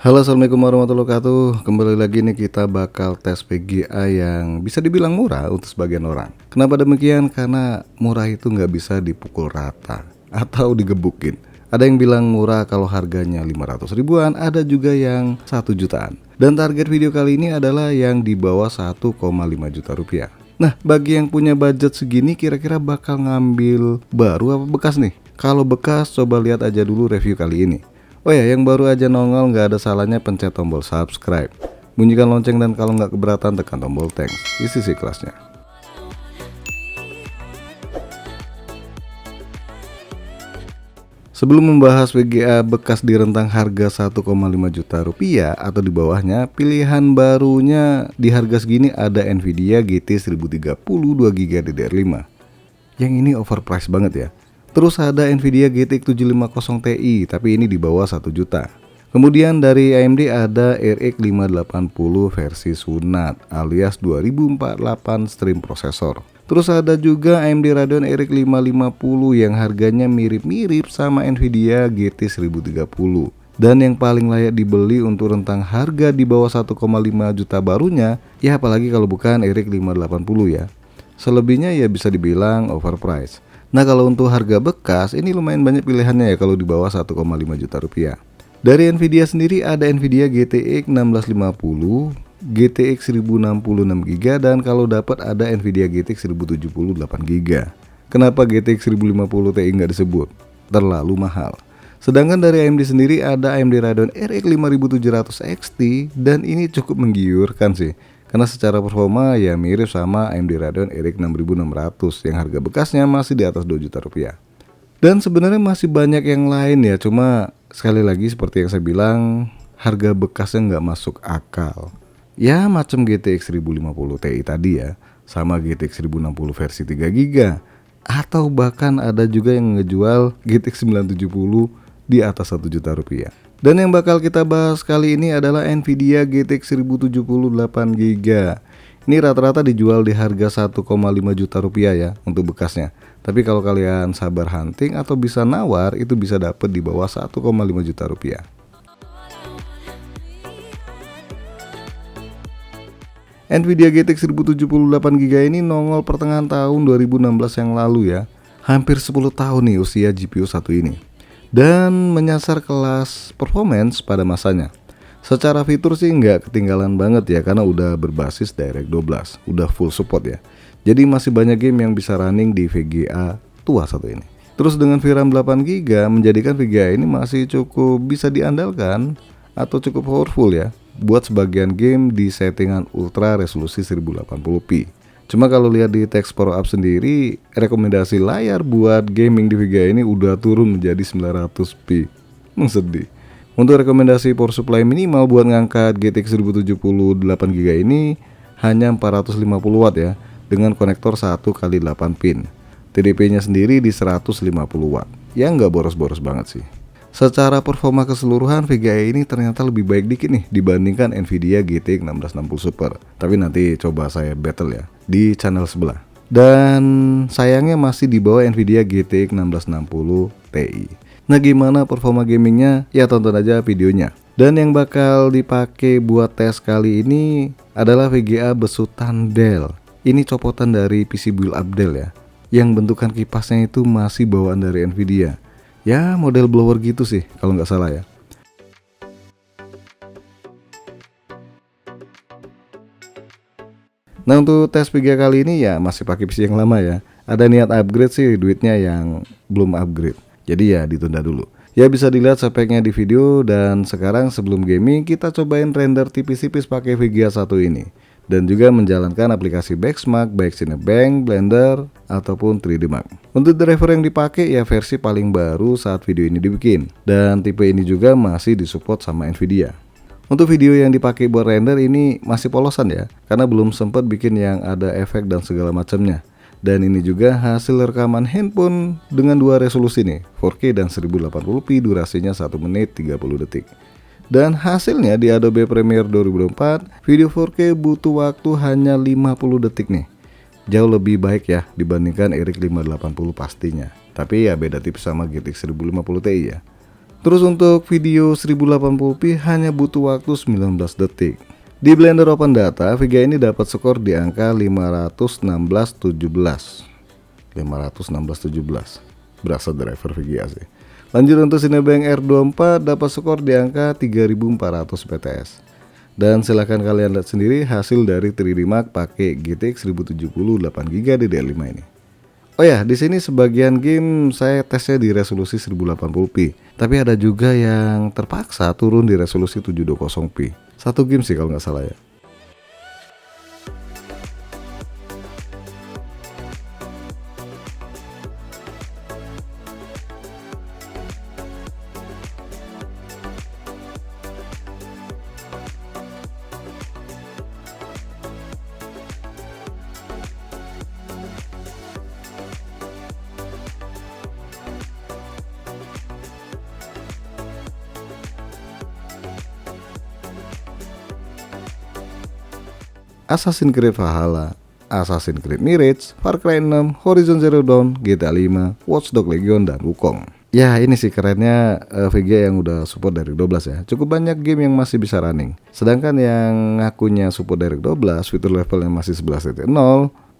Halo, assalamualaikum warahmatullahi wabarakatuh. Kembali lagi nih, kita bakal tes VGA yang bisa dibilang murah untuk sebagian orang. Kenapa demikian? Karena murah itu nggak bisa dipukul rata atau digebukin. Ada yang bilang murah kalau harganya 500 ribuan, ada juga yang 1 jutaan. Dan target video kali ini adalah yang di bawah 1,5 juta rupiah. Nah, bagi yang punya budget segini, kira-kira bakal ngambil baru apa bekas nih? Kalau bekas, coba lihat aja dulu review kali ini. Oh ya, yang baru aja nongol nggak ada salahnya pencet tombol subscribe, bunyikan lonceng, dan kalau nggak keberatan tekan tombol thanks. Isi sih kelasnya. Sebelum membahas VGA bekas di rentang harga 1,5 juta rupiah atau di bawahnya, pilihan barunya di harga segini ada Nvidia GT 1030 2GB DDR5. Yang ini overpriced banget ya. Terus ada Nvidia GTX 750 Ti, tapi ini di bawah 1 juta. Kemudian dari AMD ada RX 580 versi sunat alias 2048 stream prosesor. Terus ada juga AMD Radeon RX 550 yang harganya mirip-mirip sama Nvidia GT 1030. Dan yang paling layak dibeli untuk rentang harga di bawah 1,5 juta barunya, ya apalagi kalau bukan RX 580 ya. Selebihnya ya bisa dibilang overpriced. Nah, kalau untuk harga bekas ini lumayan banyak pilihannya ya kalau di bawah 1,5 juta rupiah. Dari Nvidia sendiri ada Nvidia GTX 1650, GTX 1066GB, dan kalau dapat ada Nvidia GTX 1078GB. Kenapa GTX 1050 Ti nggak disebut? Terlalu mahal. Sedangkan dari AMD sendiri ada AMD Radeon RX 5700 XT, dan ini cukup menggiurkan sih. Karena secara performa ya mirip sama AMD Radeon RX 6600 yang harga bekasnya masih di atas 2 juta rupiah. Dan sebenarnya masih banyak yang lain ya, cuma sekali lagi seperti yang saya bilang, harga bekasnya nggak masuk akal. Ya macam GTX 1050 Ti tadi ya, sama GTX 1060 versi 3GB, atau bahkan ada juga yang ngejual GTX 970 di atas 1 juta rupiah. Dan yang bakal kita bahas kali ini adalah Nvidia GTX 1078GB. Ini rata-rata dijual di harga 1,5 juta rupiah ya untuk bekasnya. Tapi kalau kalian sabar hunting atau bisa nawar, itu bisa dapat di bawah 1,5 juta rupiah. Nvidia GTX 1078GB ini nongol pertengahan tahun 2016 yang lalu ya. Hampir 10 tahun nih usia GPU satu ini. Dan menyasar kelas performance pada masanya. Secara fitur sih nggak ketinggalan banget ya, karena udah berbasis DirectX 12, udah full support ya. Jadi masih banyak game yang bisa running di VGA tua satu ini. Terus dengan VRAM 8GB menjadikan VGA ini masih cukup bisa diandalkan atau cukup powerful ya buat sebagian game di settingan ultra resolusi 1080p. Cuma kalau lihat di teks power up sendiri, rekomendasi layar buat gaming di VGA ini udah turun menjadi 900p. Sedih. Untuk rekomendasi power supply minimal buat ngangkat GTX 1078GB ini hanya 450 watt ya, dengan konektor 1x8 pin. TDP-nya sendiri di 150 watt. Ya nggak boros-boros banget sih. Secara performa keseluruhan, VGA ini ternyata lebih baik dikit nih dibandingkan Nvidia GTX 1660 Super. Tapi nanti coba saya battle ya di channel sebelah. Dan sayangnya masih di bawah Nvidia GTX 1660 Ti. Nah, gimana performa gamingnya? Ya tonton aja videonya. Dan yang bakal dipakai buat tes kali ini adalah VGA besutan Dell. Ini copotan dari PC Build Up Dell ya, yang bentukan kipasnya itu masih bawaan dari Nvidia. Ya model blower gitu sih kalau nggak salah ya. Nah, untuk tes VGA kali ini ya masih pakai PC yang lama ya. Ada niat upgrade sih, duitnya yang belum upgrade. Jadi ya ditunda dulu. Ya bisa dilihat speknya di video. Dan sekarang sebelum gaming kita cobain render tipis-tipis pakai VGA 1 ini. Dan juga menjalankan aplikasi Benchmark baik Cinebench, Blender, ataupun 3D Mark. Untuk driver yang dipakai ya versi paling baru saat video ini dibikin. Dan tipe ini juga masih disupport sama Nvidia. Untuk video yang dipakai buat render ini masih polosan ya, karena belum sempat bikin yang ada efek dan segala macamnya. Dan ini juga hasil rekaman handphone dengan dua resolusi nih, 4K dan 1080p, durasinya 1 menit 30 detik. Dan hasilnya di Adobe Premiere 2024, video 4K butuh waktu hanya 50 detik nih. Jauh lebih baik ya dibandingkan RX 580 pastinya. Tapi ya beda tipis sama GTX 1050 Ti ya. Terus untuk video 1080p hanya butuh waktu 19 detik. Di Blender Open Data, VGA ini dapat skor di angka 51617. Berasa driver VGA sih. Lanjut untuk Cinebench R24 dapat skor di angka 3400 PTS. Dan silahkan kalian lihat sendiri hasil dari 3D Mark pakai GTX 1070 8GB DDR5 ini. Oh ya, di sini sebagian game saya tesnya di resolusi 1080p, tapi ada juga yang terpaksa turun di resolusi 720p. Satu game sih kalau nggak salah ya. Assassin's Creed Valhalla, Assassin's Creed Mirage, Far Cry 6, Horizon Zero Dawn, GTA 5, Watch Dogs Legion, dan Wukong. Ya ini sih kerennya VGA yang udah support dari 12 ya. Cukup banyak game yang masih bisa running. Sedangkan yang ngakunya support dari 12, fitur levelnya masih 11.0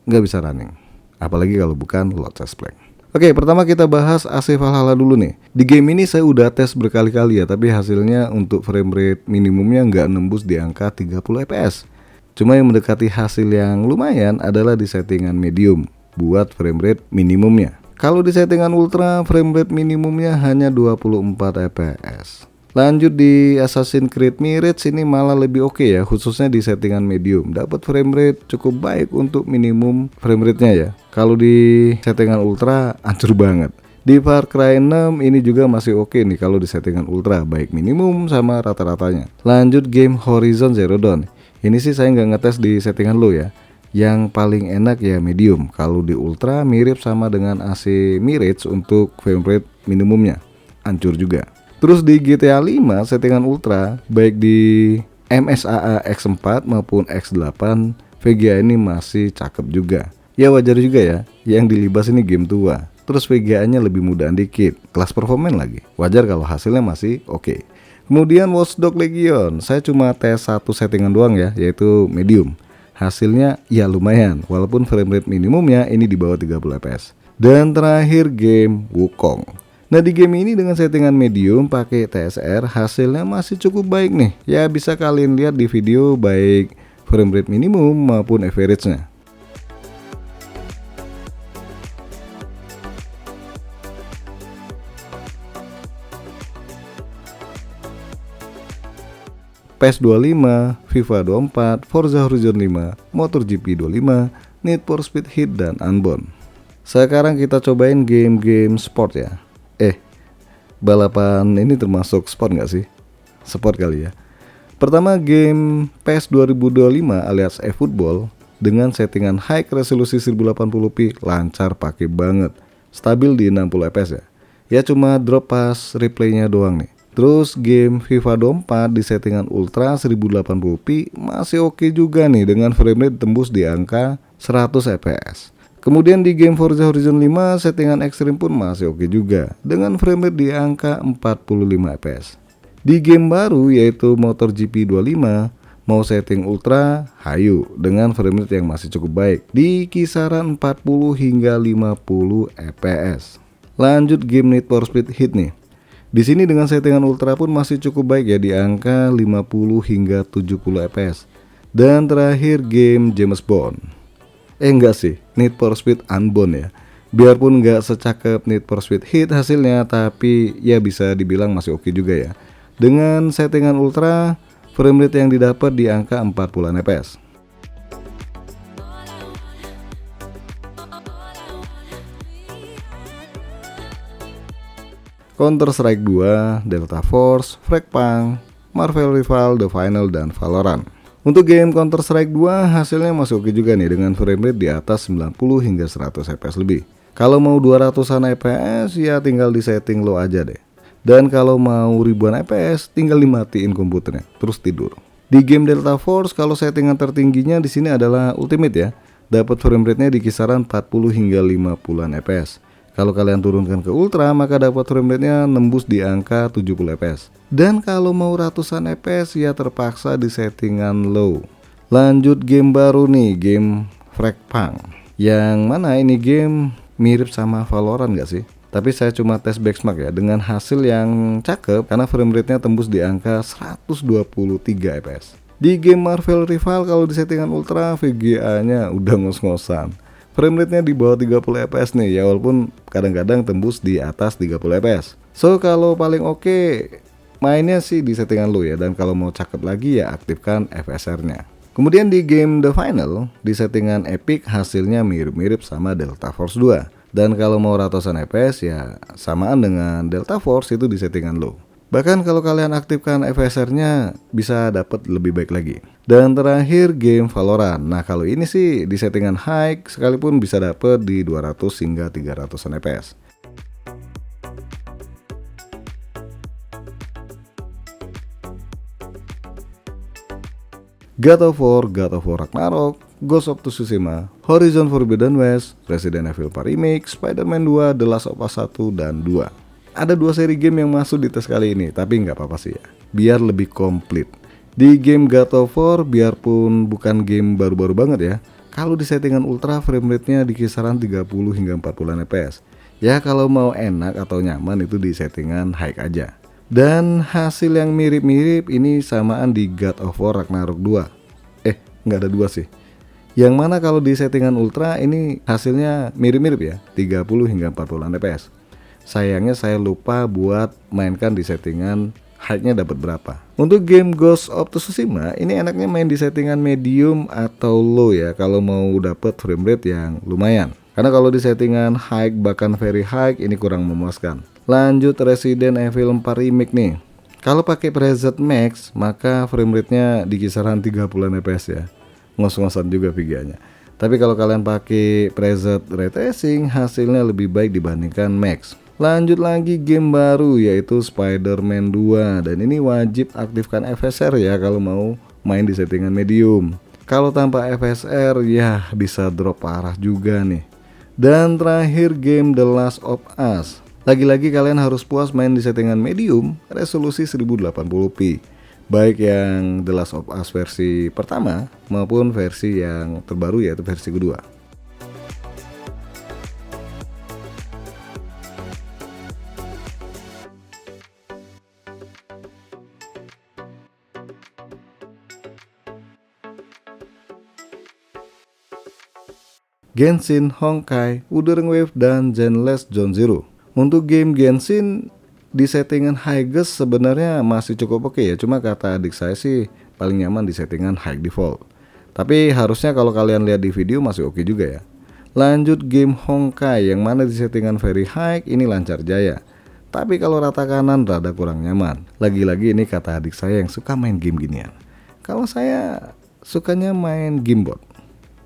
nggak bisa running. Apalagi kalau bukan Lord Black. Oke, pertama kita bahas AC Valhalla dulu nih. Di game ini saya udah tes berkali-kali ya, tapi hasilnya untuk frame rate minimumnya nggak nembus di angka 30 fps. Cuma yang mendekati hasil yang lumayan adalah di settingan medium buat frame rate minimumnya. Kalau di settingan ultra, frame rate minimumnya hanya 24 fps. Lanjut di Assassin's Creed Mirage ini malah lebih oke ya, khususnya di settingan medium. Dapat frame rate cukup baik untuk minimum frame rate-nya ya. Kalau di settingan ultra hancur banget. Di Far Cry 6 ini juga masih oke nih kalau di settingan ultra, baik minimum sama rata-ratanya. Lanjut game Horizon Zero Dawn. Ini sih saya nggak ngetes di settingan low ya. Yang paling enak ya medium. Kalau di ultra mirip sama dengan AC Mirage untuk frame rate minimumnya. Hancur juga. Terus di GTA 5 settingan ultra baik di MSAA X4 maupun X8 VGA ini masih cakep juga. Ya wajar juga ya, yang dilibas ini game tua. Terus VGA-nya lebih mudahan dikit, kelas performance lagi. Wajar kalau hasilnya masih oke. Kemudian Watch Dogs Legion, saya cuma tes satu settingan doang ya, yaitu medium. Hasilnya ya lumayan, walaupun frame rate minimumnya ini di bawah 30 fps. Dan terakhir game Wukong. Nah di game ini dengan settingan medium pakai TSR hasilnya masih cukup baik nih. Ya bisa kalian lihat di video baik frame rate minimum maupun average-nya. PES 25, FIFA 24, Forza Horizon 5, MotoGP 25, Need for Speed Heat, dan Unbound. Sekarang kita cobain game-game sport ya. Balapan ini termasuk sport nggak sih? Sport kali ya. Pertama game PES 2025 alias eFootball dengan settingan high resolusi 1080p lancar pakai banget. Stabil di 60 fps ya. Ya cuma drop pas replaynya doang nih. Terus game FIFA 24 di settingan ultra 1080p masih oke juga nih dengan frame rate tembus di angka 100 fps. Kemudian di game Forza Horizon 5 settingan ekstrim pun masih oke juga dengan frame rate di angka 45 fps. Di game baru yaitu MotoGP 25 mau setting ultra hayu dengan frame rate yang masih cukup baik di kisaran 40 hingga 50 fps. Lanjut game Need for Speed Heat nih. Di sini dengan settingan ultra pun masih cukup baik ya di angka 50 hingga 70 fps. Dan terakhir game James Bond. Enggak sih, Need for Speed Unbound ya. Biarpun nggak secakep Need for Speed Heat hasilnya, tapi ya bisa dibilang masih oke juga ya. Dengan settingan ultra, frame rate yang didapat di angka 40 fps. Counter Strike 2, Delta Force, Fragpunk, Marvel Rival, The Final, dan Valorant. Untuk game Counter Strike 2 hasilnya masih oke juga nih dengan frame rate di atas 90 hingga 100 fps lebih. Kalau mau 200-an fps ya tinggal di setting low aja deh. Dan kalau mau ribuan fps tinggal dimatiin komputernya terus tidur. Di game Delta Force kalau settingan tertingginya di sini adalah Ultimate ya. Dapat frame rate-nya di kisaran 40 hingga 50-an fps. Kalau kalian turunkan ke ultra maka dapat frame rate-nya nembus di angka 70 fps. Dan kalau mau ratusan fps ya terpaksa di settingan low. Lanjut game baru nih, game Fragpunk. Yang mana ini game mirip sama Valorant gak sih? Tapi saya cuma tes benchmark ya, dengan hasil yang cakep karena frame rate-nya tembus di angka 123 fps. Di game Marvel Rival kalau di settingan ultra VGA-nya udah ngos-ngosan. Frame rate-nya di bawah 30 fps nih ya, walaupun kadang-kadang tembus di atas 30 fps. So kalau paling oke mainnya sih di settingan low ya, dan kalau mau cakep lagi ya aktifkan FSR-nya. Kemudian di game The Final di settingan epic hasilnya mirip-mirip sama Delta Force 2. Dan kalau mau ratusan fps ya samaan dengan Delta Force itu di settingan low. Bahkan kalau kalian aktifkan FSR-nya bisa dapat lebih baik lagi. Dan terakhir game Valorant. Nah kalau ini sih di settingan high sekalipun bisa dapat di 200 hingga 300an fps. God of War Ragnarok, Ghost of Tsushima, Horizon Forbidden West, Resident Evil 4 Remake, Spider-Man 2, The Last of Us 1 dan 2. Ada 2 seri game yang masuk di tes kali ini, tapi nggak apa-apa sih ya, biar lebih komplit. Di game God of War, biarpun bukan game baru-baru banget ya, kalau di settingan ultra frame rate-nya di kisaran 30 hingga 40 fps. Ya kalau mau enak atau nyaman itu di settingan high aja. Dan hasil yang mirip-mirip ini samaan di God of War Ragnarok 2. Nggak ada 2 sih. Yang mana kalau di settingan ultra ini hasilnya mirip-mirip ya, 30 hingga 40 fps. Sayangnya saya lupa buat mainkan di settingan high-nya dapat berapa. Untuk game Ghost of Tsushima ini enaknya main di settingan medium atau low ya, kalau mau dapat frame rate yang lumayan. Karena kalau di settingan high bahkan very high ini kurang memuaskan. Lanjut Resident Evil 4 Remake nih. Kalau pakai preset max maka frame rate-nya di kisaran 30 fps ya. Ngos-ngosan juga VGA-nya. Tapi kalau kalian pakai preset ray tracing hasilnya lebih baik dibandingkan max. Lanjut lagi game baru yaitu Spider-Man 2, dan ini wajib aktifkan FSR ya kalau mau main di settingan medium. Kalau tanpa FSR ya bisa drop parah juga nih. Dan terakhir game The Last of Us. Lagi-lagi kalian harus puas main di settingan medium resolusi 1080p. Baik yang The Last of Us versi pertama maupun versi yang terbaru yaitu versi kedua. Genshin, Honkai, Wuthering Waves, dan Zenless Zone Zero. Untuk game Genshin di settingan Highest sebenarnya masih cukup oke ya, cuma kata adik saya sih paling nyaman di settingan High Default. Tapi harusnya kalau kalian lihat di video masih oke juga ya. Lanjut game Honkai yang mana di settingan Very High ini lancar jaya. Tapi kalau rata kanan rada kurang nyaman. Lagi-lagi ini kata adik saya yang suka main game ginian. Kalau saya sukanya main gamebot.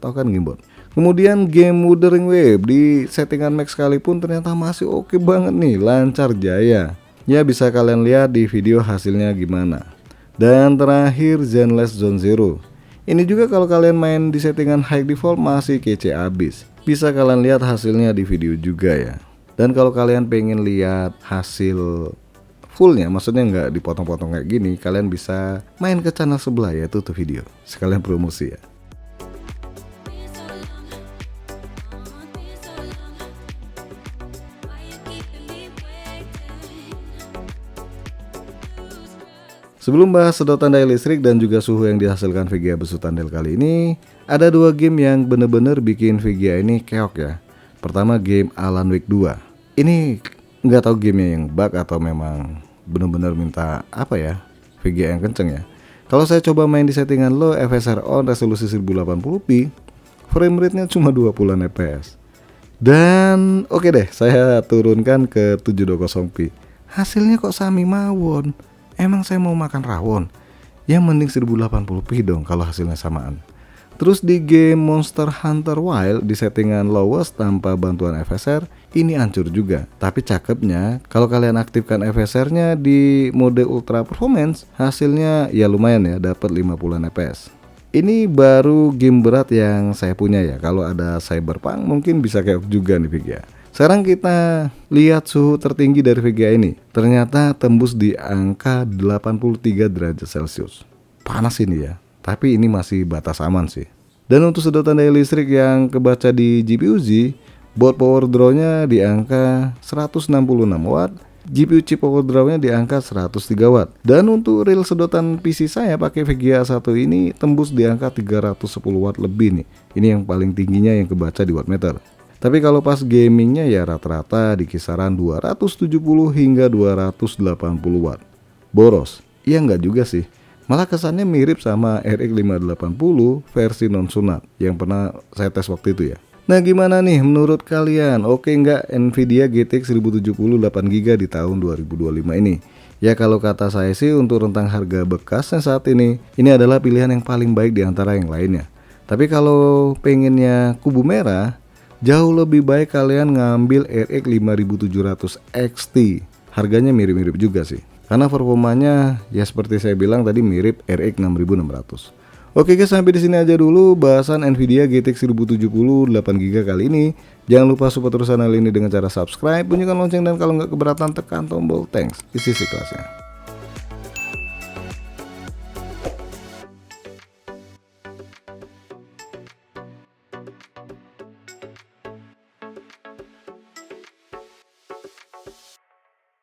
Tahu kan gamebot? Kemudian game Wuthering Waves di settingan max sekalipun ternyata masih oke banget nih, lancar jaya. Ya bisa kalian lihat di video hasilnya gimana. Dan terakhir Zenless Zone Zero. Ini juga kalau kalian main di settingan high default masih kece abis. Bisa kalian lihat hasilnya di video juga ya. Dan kalau kalian pengen lihat hasil fullnya, maksudnya nggak dipotong-potong kayak gini, kalian bisa main ke channel sebelah yaitu tuh video. Sekalian promosi ya. Sebelum bahas sedotan daya listrik dan juga suhu yang dihasilkan VGA besutan Dell kali ini, ada 2 game yang bener-bener bikin VGA ini keok ya. Pertama game Alan Wake 2. Ini nggak tahu gamenya yang bug atau memang bener-bener minta apa ya, VGA yang kenceng ya. Kalau saya coba main di settingan low, FSR on, resolusi 1080p, frame rate-nya cuma 20 fps. Dan oke deh, saya turunkan ke 720p. Hasilnya kok sami mawon. Emang saya mau makan rawon? Ya mending 1080p dong kalau hasilnya samaan. Terus di game Monster Hunter Wilds di settingan lowest tanpa bantuan FSR ini hancur juga. Tapi cakepnya kalau kalian aktifkan FSR-nya di mode ultra performance hasilnya ya lumayan ya, dapat 50 fps. Ini baru game berat yang saya punya ya. Kalau ada Cyberpunk mungkin bisa keok juga nih VGA. Sekarang kita lihat suhu tertinggi dari VGA ini. Ternyata tembus di angka 83 derajat Celcius. Panas ini ya, tapi ini masih batas aman sih. Dan untuk sedotan daya listrik yang kebaca di GPU-Z, board power draw-nya di angka 166 watt, GPU chip power draw-nya di angka 103 watt. Dan untuk real sedotan PC saya pakai VGA 1 ini tembus di angka 310 watt lebih nih. Ini yang paling tingginya yang kebaca di wattmeter. Tapi kalau pas gamingnya ya rata-rata di kisaran 270 hingga 280 watt. Boros? Iya nggak juga sih. Malah kesannya mirip sama RX 580 versi non sunat yang pernah saya tes waktu itu ya. Nah gimana nih menurut kalian? Oke nggak Nvidia GTX 1070 8GB di tahun 2025 ini? Ya kalau kata saya sih untuk rentang harga bekasnya saat ini adalah pilihan yang paling baik di antara yang lainnya. Tapi kalau pengennya kubu merah, jauh lebih baik kalian ngambil RX 5700 XT. Harganya mirip-mirip juga sih. Karena performanya ya seperti saya bilang tadi mirip RX 6600. Oke guys, sampai di sini aja dulu bahasan Nvidia GTX 1070 8GB kali ini. Jangan lupa support terus channel ini dengan cara subscribe, bunyikan lonceng, dan kalau nggak keberatan tekan tombol thanks. Isi kelasnya.